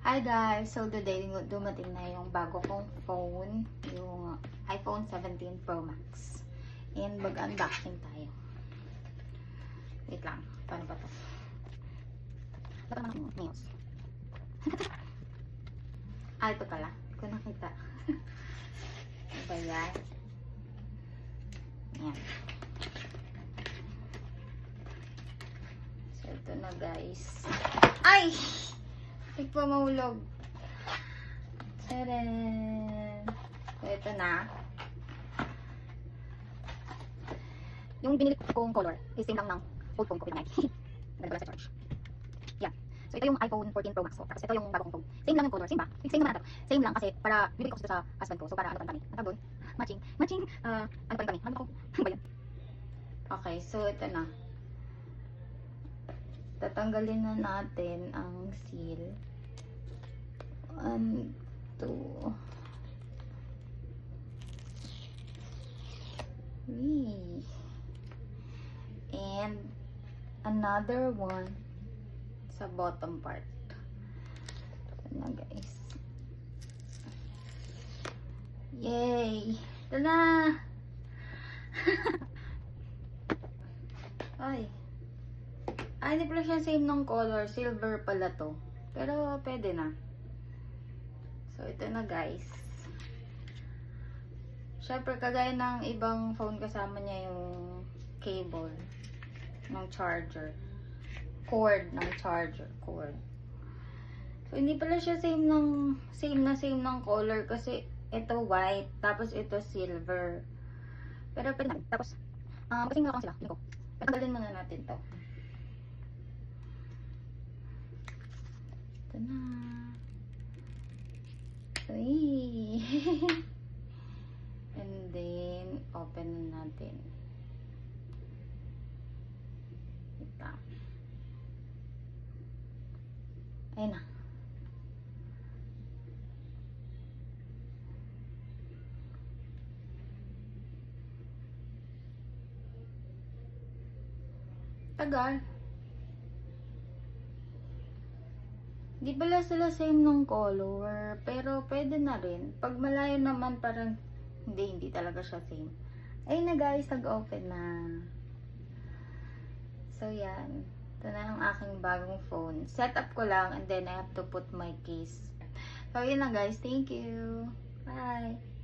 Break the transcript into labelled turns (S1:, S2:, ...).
S1: Hi guys! So today dumating na yung bago kong phone, yung iPhone 17 Pro Max. And mag-unboxing tayo. Wait lang, paano ba to? Ba't naman ang nails? Ito pala, hindi ko nakita. Ano ba yan? Yan. So ito na guys. Ay! Nagpamahulog. Tadaan! So, ito na. Yung binili kong color is same lang ng old phone ko with Nike. Nagdala sa charge. Yan. So, ito yung iPhone 14 Pro Max ko. Tapos ito yung bago kong phone. Same lang yung color. Same ba? Same naman ito. Same lang kasi para bibili ko sa husband ko. So, para ano pa kami. Ang tawag doon? Matching. Matching. Ano pa rin kami? Ano ba ko? Ano ba yan? Okay. So, ito na. Tatanggalin na natin ang seal. 1, 2, 3, and another one sa bottom part. Ito na guys. Yay! Ito na! Ay, hindi pala siya same ng color. Silver pala to. Pero pwede na. So, ito na guys. Syempre, kagaya ng ibang phone, kasama niya yung cable ng charger. Cord ng charger. Cord. So, hindi pala siya same ng color kasi ito white, tapos ito silver. Pero pwede na. Tapos, kasing nga lang sila. Ito. Patanggalin muna natin to. Ito na. Uy. And then, open na natin. Ito. Ayun na. Tagal. Di pala sila same ng color, pero pwede na rin. Pag malayo naman parang hindi talaga siya same. Ayun na guys, nag-open na. So yan, ito na ang aking bagong phone. Set up ko lang and then I have to put my case. So yun na guys, thank you. Bye!